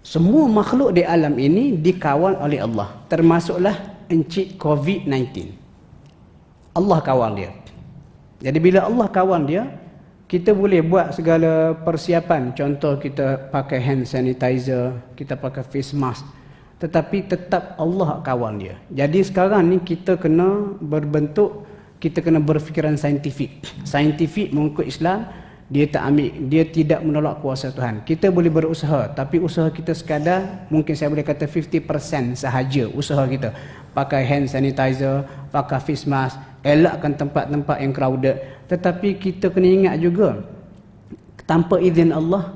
Semua makhluk di alam ini dikawal oleh Allah. Termasuklah encik COVID-19. Allah kawal dia. Jadi bila Allah kawal dia, kita boleh buat segala persiapan. Contoh kita pakai hand sanitizer, kita pakai face mask. Tetapi tetap Allah kawal dia. Jadi sekarang ni kita kena berbentuk, kita kena berfikiran saintifik. Saintifik mengikut Islam, dia tak ambil, dia tidak menolak kuasa Tuhan. Kita boleh berusaha, tapi usaha kita sekadar, mungkin saya boleh kata 50% sahaja usaha kita. Pakai hand sanitizer, pakai face mask, elakkan tempat-tempat yang crowded. Tetapi kita kena ingat juga, tanpa izin Allah,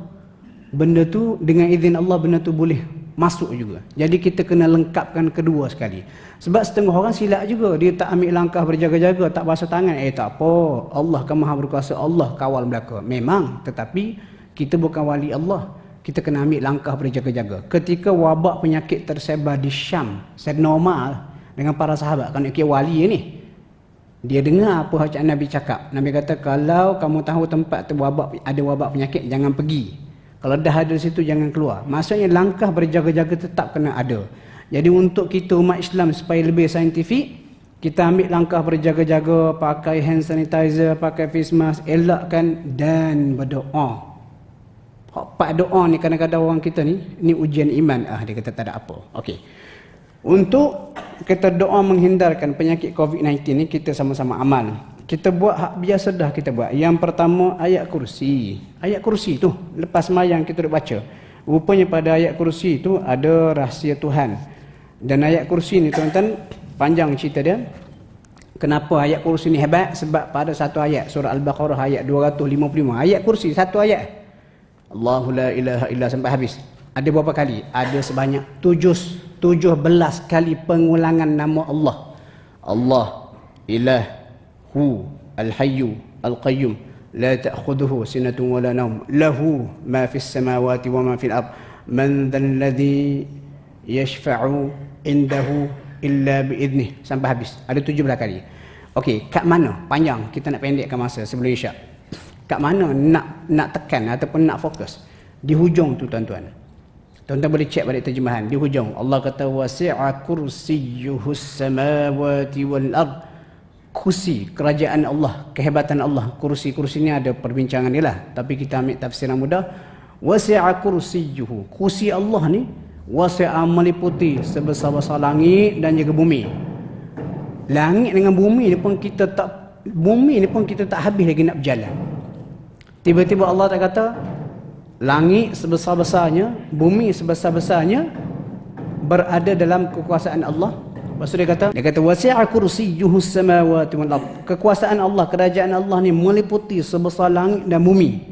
benda tu, dengan izin Allah benda tu boleh masuk juga. Jadi kita kena lengkapkan kedua sekali. Sebab setengah orang silap juga, dia tak ambil langkah berjaga-jaga, tak basuh tangan. Tak apa, Allah kan maha berkuasa, Allah kawal belaka. Memang, tetapi kita bukan wali Allah. Kita kena ambil langkah berjaga-jaga. Ketika wabak penyakit tersebar di Syam, saya normal dengan para sahabat, kan wali ni, dia dengar apa yang Nabi cakap. Nabi kata, kalau kamu tahu tempat tu ada wabak penyakit, jangan pergi. Kalau dah ada di situ, jangan keluar. Maksudnya langkah berjaga-jaga tetap kena ada. Jadi untuk kita umat Islam supaya lebih saintifik, kita ambil langkah berjaga-jaga, pakai hand sanitizer, pakai face mask, elakkan dan berdoa. Pak doa ni kadang-kadang orang kita ni ujian iman. Dia kata tak ada apa. Okey. Untuk kita doa menghindarkan penyakit COVID-19 ni, kita sama-sama amal. Kita buat hak biasa dah kita buat. Yang pertama, ayat kursi. Ayat kursi tu, lepas sembahyang kita duk baca. Rupanya pada ayat kursi tu ada rahsia Tuhan. Dan ayat kursi ni tuan-tuan, panjang cerita dia. Kenapa ayat kursi ni hebat? Sebab pada satu ayat, surah Al-Baqarah ayat 255. Ayat kursi, satu ayat. Allahu la ilaha illa sampai habis. Ada berapa kali? Ada sebanyak 17 kali pengulangan nama Allah. Allah, ilah, hu, al-hayyu, al-qayyum, la ta'khudhuhu sinatun wa la nawm, lahu ma fis samawati wa ma fil ard, man dhal ladzi yashfa'u indahu illa bi'idnih, sampai habis. Ada 17 kali. Okey, kat mana? Panjang, kita nak pendekkan masa sebelum Isyak. Kat mana nak tekan ataupun nak fokus? Di hujung tu tuan-tuan. Tuan-tuan boleh cek balik terjemahan. Di hujung Allah kata wasi'a kursiyyuhus samawati wal ard. Kursi kerajaan Allah, kehebatan Allah. Kursi ni ada perbincangan dia lah, tapi kita ambil tafsiran mudah. Wasi'a kursiyyuhu, kursi Allah ni wasi'a, meliputi sebesar-besar langit dan juga bumi. Langit dengan bumi ni pun kita tak habis lagi nak berjalan. Tiba-tiba Allah tak kata langit sebesar-besarnya, bumi sebesar-besarnya berada dalam kekuasaan Allah. Lepas tu dia kata wasi'a kursiyyuhus samawati wal ard. Kekuasaan Allah, kerajaan Allah ni meliputi sebesar langit dan bumi.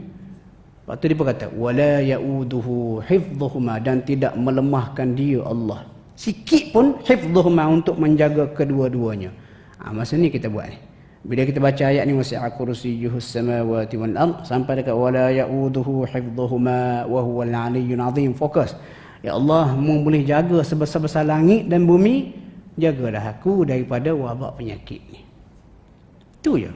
Lepas tu dia pun kata wala ya'uduhu hifdhuhuma, dan tidak melemahkan dia Allah sikit pun hifdhuhuma, untuk menjaga kedua-duanya. Masa ni kita buat ni. Bila kita baca ayat ni wasi'a kursiyyuhus samawati wal ard sampai dekat wala ya'uduhu hifdhuhuma wa huwal aliyyul azim, fokus. Ya Allah, mu boleh jaga sebesar-besar langit dan bumi, jagalah aku daripada wabak penyakit ni. Itu je.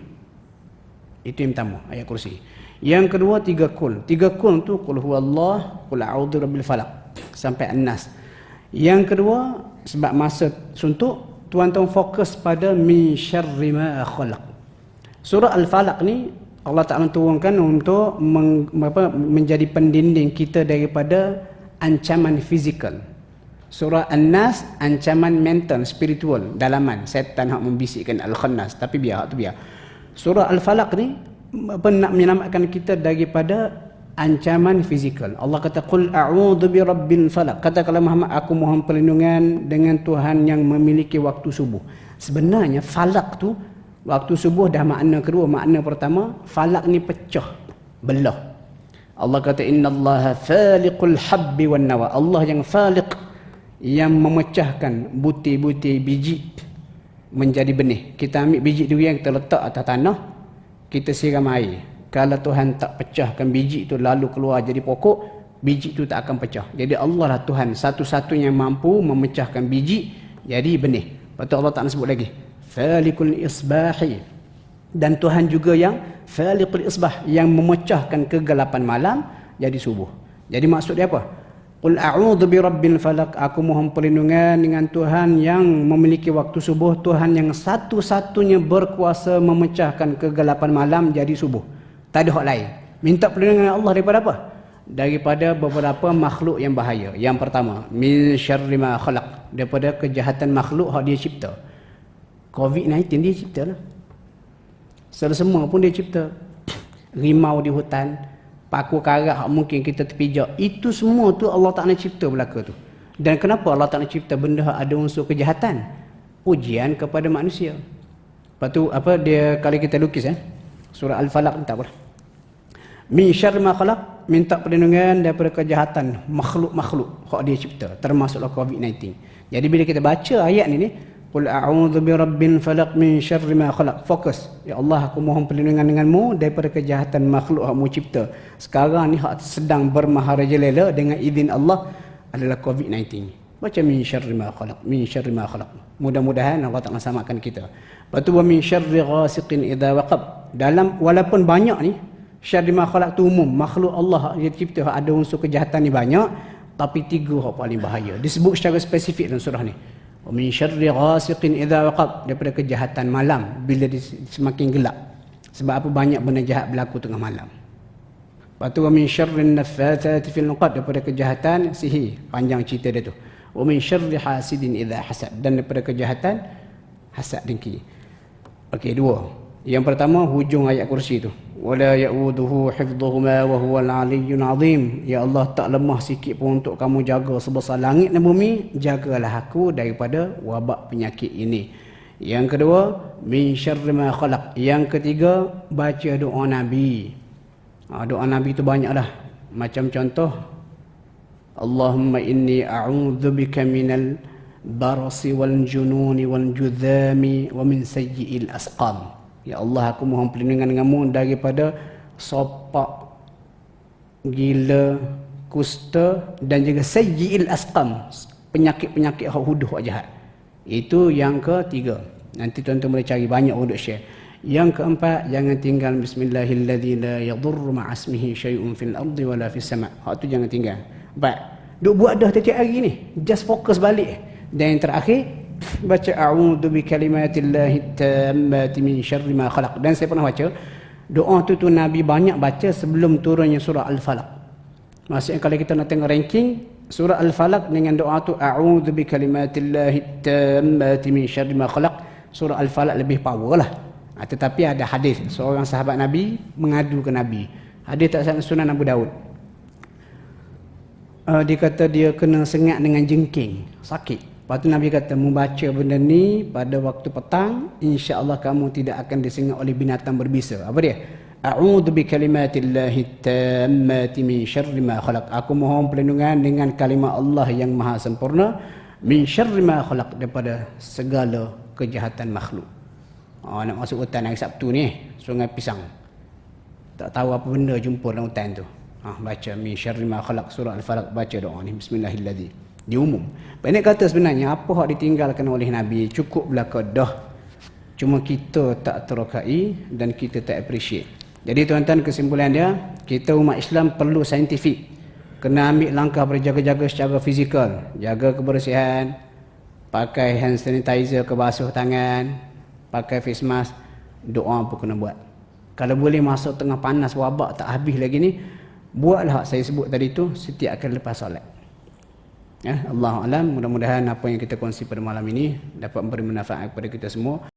Itu yang pertama, ayat kursi. Yang kedua, 3 kul. 3 kul tu qul huwallah, qul a'udzu birabbil falaq sampai an-nas. Yang kedua, sebab masa suntuk, tuan-tuan fokus pada min syarri ma khalaq. Surah Al-Falaq ni Allah Ta'ala turunkan untuk menjadi pendinding kita daripada ancaman fizikal. Surah An-Nas ancaman mental, spiritual, dalaman, setan hak membisikkan al-khannas, tapi biar. Surah Al-Falaq ni nak menyelamatkan kita daripada ancaman fizikal. Allah kata qul a'udzu birabbil falaq. Katakanlah Muhammad, aku mohon perlindungan dengan Tuhan yang memiliki waktu subuh. Sebenarnya falak tu waktu subuh dah makna kedua. Makna pertama, falak ni pecah, belah. Allah kata innallaha faliqul habbi wan nawa. Allah yang faliq, yang memecahkan butir-butir biji menjadi benih. Kita ambil biji durian, kita letak atas tanah, kita siram air. Kalau Tuhan tak pecahkan biji itu lalu keluar jadi pokok, biji itu tak akan pecah. Jadi Allah lah Tuhan satu-satunya yang mampu memecahkan biji jadi benih. Lepas tu Allah tak sebut lagi Falikul Isbahi. Dan Tuhan juga yang Falikul Isbah, yang memecahkan kegelapan malam jadi subuh. Jadi maksud dia apa? Qul a'udzu birabbil falaq, aku mohon perlindungan dengan Tuhan yang memiliki waktu subuh, Tuhan yang satu-satunya berkuasa memecahkan kegelapan malam jadi subuh. Tak ada hak lain. Minta perlindungan dengan Allah daripada apa? Daripada beberapa makhluk yang bahaya. Yang pertama, min syarri ma khalaq, daripada kejahatan makhluk yang dia cipta. COVID-19 dia cipta lah. Semua pun dia cipta. Rimau di hutan, paku karat mungkin kita terpijak, itu semua tu Allah Ta'ala cipta belaka tu. Dan kenapa Allah Ta'ala cipta benda ada unsur kejahatan? Ujian kepada manusia. Lepas tu apa dia, kalau kita lukis surah Al-Falaq tak apa. Min syarri ma khalaq, minta perlindungan daripada kejahatan makhluk-makhluk hak dia cipta, termasuklah COVID-19. Jadi bila kita baca ayat ni, Qul a'udzu birabbil falaq min syarri ma khalaq. Fokus. Ya Allah, aku mohon perlindungan denganmu daripada kejahatan makhluk hak mu cipta. Sekarang ni hak sedang bermaharajalela dengan izin Allah adalah COVID-19. Baca min syarri ma khalaq, min syarri ma khalaq. Mudah-mudahan Allah Ta'ala selamatkan kita. Lepas tu wa min syarri ghasiqin idza waqab. Dalam walaupun banyak ni, syarri ma khalaq tu umum, makhluk Allah dia cipta hak ada unsur kejahatan ni banyak, tapi 3 hak paling bahaya. Disebut secara spesifik dalam surah ni. Wa min syarri ghasiqin idza waqab, daripada kejahatan malam bila semakin gelap. Sebab apa? Banyak benda jahat berlaku tengah malam. Lepas tu wa min syarrin naffatsati fil 'uqad, daripada kejahatan sihir, panjang cerita dia tu. Wa min syarri hasidin idza hasad, dan daripada kejahatan hasad dengki. Okey, 2. Yang pertama hujung ayat kursi tu. Wala ya'uduhu hifdhuhuma wa huwal 'aliyyul 'azim. Ya Allah, tak lemah sikit pun untuk kamu jaga sebesar langit dan bumi. Jagalah aku daripada wabak penyakit ini. Yang kedua, min syarri ma khalaq. Yang ketiga, baca doa Nabi. Doa Nabi tu banyaklah. Macam contoh, Allahumma inni a'udzubika minal barasi wal jununi wal judhami wa min sayyi'il asqam. Ya Allah, aku mohon perlindungan denganmu daripada sopak, gila, kusta dan juga sayyi'il asqam, penyakit-penyakit huduh jahat. Itu yang ketiga. Nanti tuan-tuan boleh cari, banyak untuk share. Yang keempat, jangan tinggal bismillahilladzi la yadurru ma'asmihi syai'un fil ardi wala fis sama'. Hak tu jangan tinggal. Baik. Duk buat dah tiap hari ni. Just fokus balik. Dan yang terakhir, baca a'udzu bikalimatillahi tammati min syarri ma khalaq. Dan saya pernah baca doa tu Nabi banyak baca sebelum turunnya surah Al-Falaq. Maksudnya kalau kita nak tengok ranking surah Al-Falaq dengan doa tu a'udzu bikalimatillahi tammati min syarri ma khalaq, surah Al-Falaq lebih power lah. Tetapi ada hadis seorang sahabat Nabi mengadu ke Nabi. Hadis tak dalam Sunan Abu Daud. Dia kata dia kena sengat dengan jengking, sakit. Lepas tu Nabi kata, membaca benda ni pada waktu petang, insya-Allah kamu tidak akan disengat oleh binatang berbisa. Apa dia? A'udzu bikalimatillahi tammati min syarri ma khalaq. Aku mohon perlindungan dengan kalimah Allah yang maha sempurna, min syarri ma khalaq, daripada segala kejahatan makhluk. Nak masuk hutan hari Sabtu ni, Sungai Pisang. Tak tahu apa benda jumpa dalam hutan tu. Baca min syarri ma khalaq, surah Al-Falaq, baca doa ni, bismillahirrahmanirrahim. Dia umum. Pendek kata sebenarnya apa hak ditinggalkan oleh Nabi cukup belaka dah. Cuma kita tak terokai dan kita tak appreciate. Jadi tuan-tuan, kesimpulan dia, kita umat Islam perlu saintifik. Kena ambil langkah berjaga-jaga secara fizikal, jaga kebersihan, pakai hand sanitizer ke basuh tangan, pakai face mask, doa pun kena buat. Kalau boleh masuk tengah panas wabak tak habis lagi ni, buatlah hak saya sebut tadi tu setiap kali lepas solat. Allahu a'lam. Mudah-mudahan apa yang kita kongsi pada malam ini dapat memberi manfaat kepada kita semua.